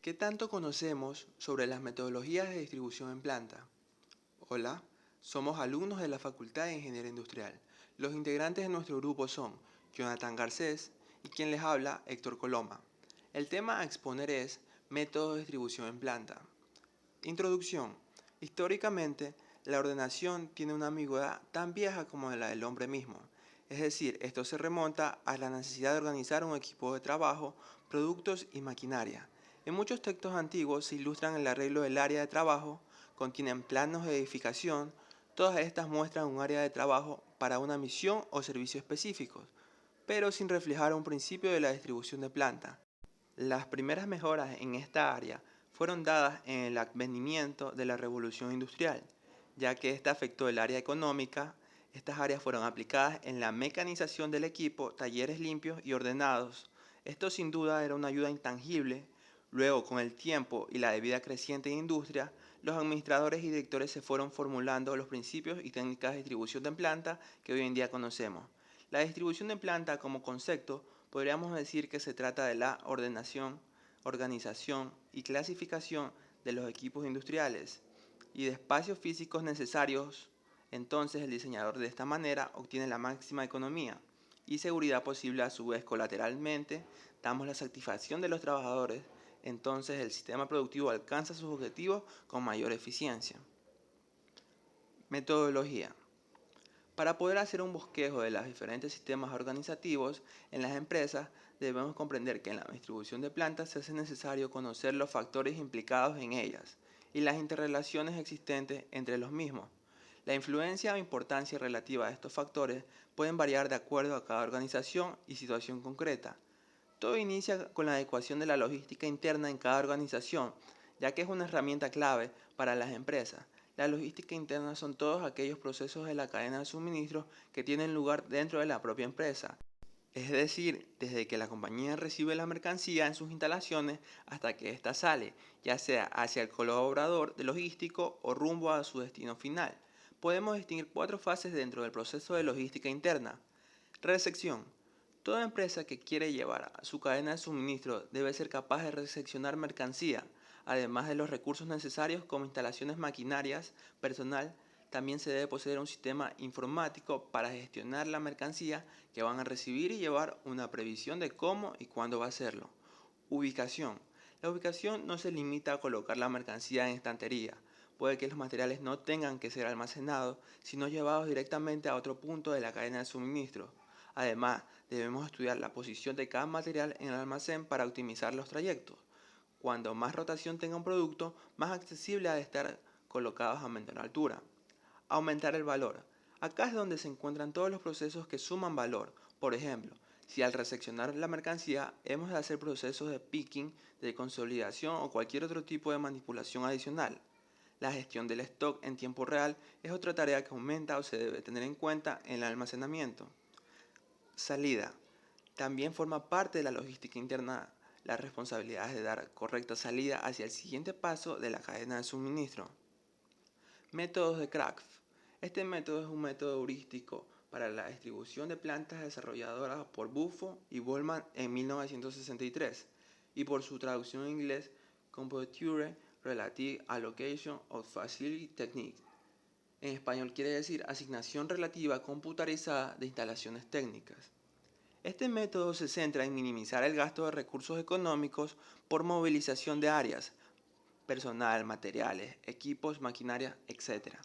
¿Qué tanto conocemos sobre las metodologías de distribución en planta? Hola, somos alumnos de la Facultad de Ingeniería Industrial. Los integrantes de nuestro grupo son Jonathan Garcés y quien les habla, Héctor Coloma. El tema a exponer es métodos de distribución en planta. Introducción. Históricamente, la ordenación tiene una ambigüedad tan vieja como la del hombre mismo. Es decir, esto se remonta a la necesidad de organizar un equipo de trabajo, productos y maquinaria. En muchos textos antiguos se ilustran el arreglo del área de trabajo, contienen planos de edificación, todas estas muestran un área de trabajo para una misión o servicio específicos, pero sin reflejar un principio de la distribución de planta. Las primeras mejoras en esta área fueron dadas en el advenimiento de la revolución industrial, ya que esta afectó el área económica. Estas áreas fueron aplicadas en la mecanización del equipo, talleres limpios y ordenados. Esto sin duda era una ayuda intangible. Luego, con el tiempo y la debida creciente industria, los administradores y directores se fueron formulando los principios y técnicas de distribución de planta que hoy en día conocemos. La distribución de planta como concepto podríamos decir que se trata de la ordenación, organización y clasificación de los equipos industriales y de espacios físicos necesarios. Entonces el diseñador de esta manera obtiene la máxima economía y seguridad posible. A su vez, colateralmente damos la satisfacción de los trabajadores. Entonces el sistema productivo alcanza sus objetivos con mayor eficiencia. Metodología. Para poder hacer un bosquejo de los diferentes sistemas organizativos en las empresas, debemos comprender que en la distribución de plantas se hace necesario conocer los factores implicados en ellas y las interrelaciones existentes entre los mismos. La influencia o importancia relativa a estos factores pueden variar de acuerdo a cada organización y situación concreta. Todo inicia con la adecuación de la logística interna en cada organización, ya que es una herramienta clave para las empresas. La logística interna son todos aquellos procesos de la cadena de suministro que tienen lugar dentro de la propia empresa. Es decir, desde que la compañía recibe la mercancía en sus instalaciones hasta que ésta sale, ya sea hacia el colaborador de logístico o rumbo a su destino final. Podemos distinguir cuatro fases dentro del proceso de logística interna. Recepción. Toda empresa que quiere llevar a su cadena de suministro debe ser capaz de recepcionar mercancía, además de los recursos necesarios como instalaciones maquinarias, personal. También se debe poseer un sistema informático para gestionar la mercancía que van a recibir y llevar una previsión de cómo y cuándo va a hacerlo. Ubicación. La ubicación no se limita a colocar la mercancía en estantería. Puede que los materiales no tengan que ser almacenados, sino llevados directamente a otro punto de la cadena de suministro. Además, debemos estudiar la posición de cada material en el almacén para optimizar los trayectos. Cuando más rotación tenga un producto, más accesible ha de estar colocados a menor altura. Aumentar el valor. Acá es donde se encuentran todos los procesos que suman valor. Por ejemplo, si al recepcionar la mercancía hemos de hacer procesos de picking, de consolidación o cualquier otro tipo de manipulación adicional. La gestión del stock en tiempo real es otra tarea que aumenta o se debe tener en cuenta en el almacenamiento. Salida. También forma parte de la logística interna la responsabilidad de dar correcta salida hacia el siguiente paso de la cadena de suministro. Métodos de Kraft. Este método es un método heurístico para la distribución de plantas desarrolladas por Buffo y Bollman en 1963 y por su traducción en inglés Computure Relative Allocation of Facility Techniques. En español quiere decir asignación relativa computarizada de instalaciones técnicas. Este método se centra en minimizar el gasto de recursos económicos por movilización de áreas, personal, materiales, equipos, maquinaria, etc.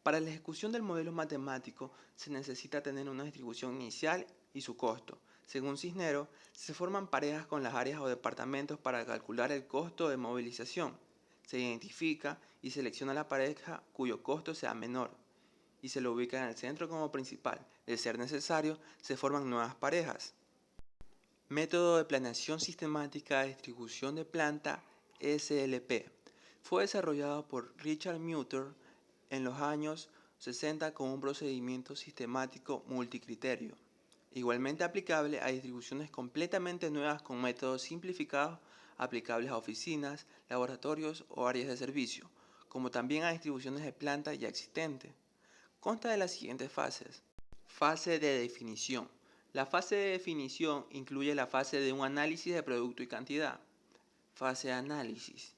Para la ejecución del modelo matemático se necesita tener una distribución inicial y su costo. Según Cisneros, se forman parejas con las áreas o departamentos para calcular el costo de movilización. Se identifica y selecciona la pareja cuyo costo sea menor y se lo ubica en el centro como principal. De ser necesario, se forman nuevas parejas. Método de planeación sistemática de distribución de planta SLP. Fue desarrollado por Richard Mutter en los años 60 con un procedimiento sistemático multicriterio, igualmente aplicable a distribuciones completamente nuevas con métodos simplificados aplicables a oficinas, laboratorios o áreas de servicio, como también a distribuciones de planta ya existentes. Consta de las siguientes fases. Fase de definición. La fase de definición incluye la fase de un análisis de producto y cantidad. Fase de análisis.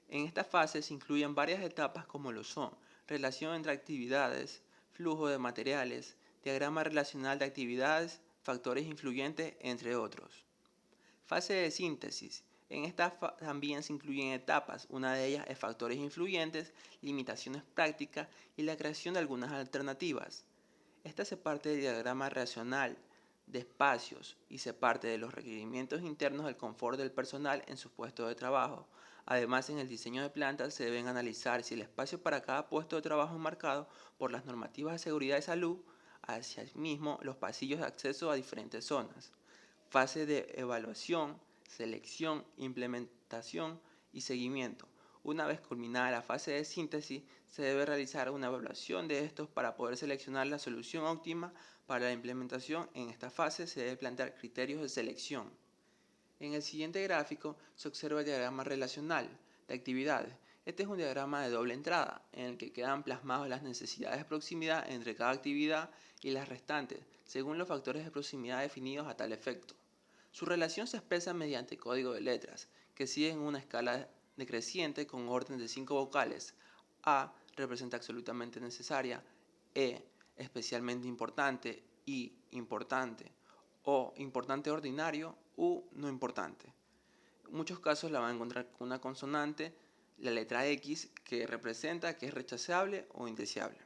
En esta fase se incluyen varias etapas como lo son relación entre actividades, flujo de materiales, diagrama relacional de actividades, factores influyentes, entre otros. Fase de síntesis. En esta también se incluyen etapas, una de ellas es factores influyentes, limitaciones prácticas y la creación de algunas alternativas. Esta se parte del diagrama relacional de espacios y se parte de los requerimientos internos del confort del personal en su puesto de trabajo. Además, en el diseño de plantas se deben analizar si el espacio para cada puesto de trabajo es marcado por las normativas de seguridad y salud, asimismo los pasillos de acceso a diferentes zonas. Fase de evaluación, selección, implementación y seguimiento. Una vez culminada la fase de síntesis, se debe realizar una evaluación de estos para poder seleccionar la solución óptima para la implementación. En esta fase se debe plantear criterios de selección. En el siguiente gráfico se observa el diagrama relacional de actividades. Este es un diagrama de doble entrada, en el que quedan plasmadas las necesidades de proximidad entre cada actividad y las restantes, según los factores de proximidad definidos a tal efecto. Su relación se expresa mediante código de letras, que siguen una escala decreciente con orden de 5 vocales. A representa absolutamente necesaria, E especialmente importante, I importante, O importante ordinario, U no importante. En muchos casos la van a encontrar con una consonante, la letra X, que representa que es rechazable o indeseable.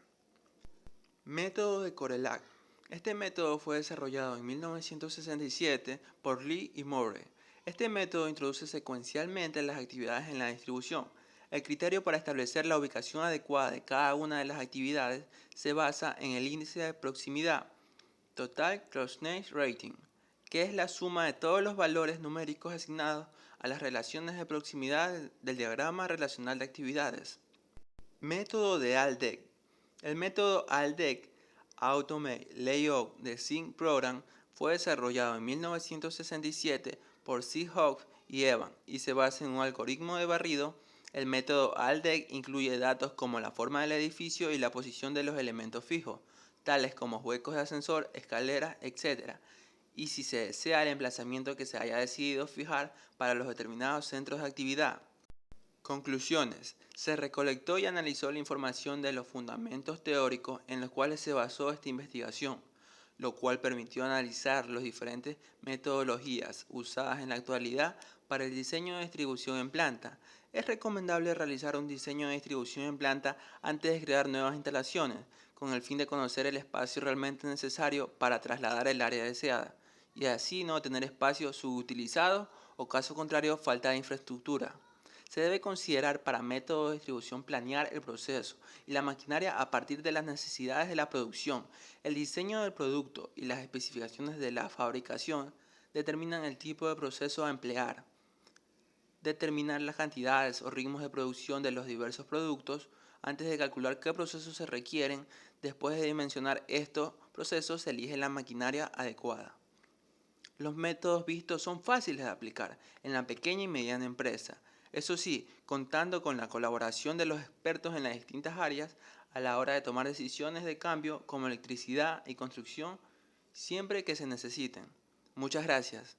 Método de Corelak. Este método fue desarrollado en 1967 por Lee y Murray. Este método introduce secuencialmente las actividades en la distribución. El criterio para establecer la ubicación adecuada de cada una de las actividades se basa en el índice de proximidad, Total Closeness Rating, que es la suma de todos los valores numéricos asignados a las relaciones de proximidad del diagrama relacional de actividades. Método de ALDEC. El método ALDEC, Automate Layout Design Program, fue desarrollado en 1967 por Seahawks y Evans y se basa en un algoritmo de barrido. El método ALDEC incluye datos como la forma del edificio y la posición de los elementos fijos, tales como huecos de ascensor, escaleras, etc., y si se desea el emplazamiento que se haya decidido fijar para los determinados centros de actividad. Conclusiones. Se recolectó y analizó la información de los fundamentos teóricos en los cuales se basó esta investigación, lo cual permitió analizar las diferentes metodologías usadas en la actualidad para el diseño de distribución en planta. Es recomendable realizar un diseño de distribución en planta antes de crear nuevas instalaciones, con el fin de conocer el espacio realmente necesario para trasladar el área deseada, y así no tener espacio subutilizado o, caso contrario, falta de infraestructura. Se debe considerar para métodos de distribución planear el proceso y la maquinaria a partir de las necesidades de la producción. El diseño del producto y las especificaciones de la fabricación determinan el tipo de proceso a emplear. Determinar las cantidades o ritmos de producción de los diversos productos antes de calcular qué procesos se requieren. Después de dimensionar estos procesos se elige la maquinaria adecuada. Los métodos vistos son fáciles de aplicar en la pequeña y mediana empresa. Eso sí, contando con la colaboración de los expertos en las distintas áreas a la hora de tomar decisiones de cambio como electricidad y construcción, siempre que se necesiten. Muchas gracias.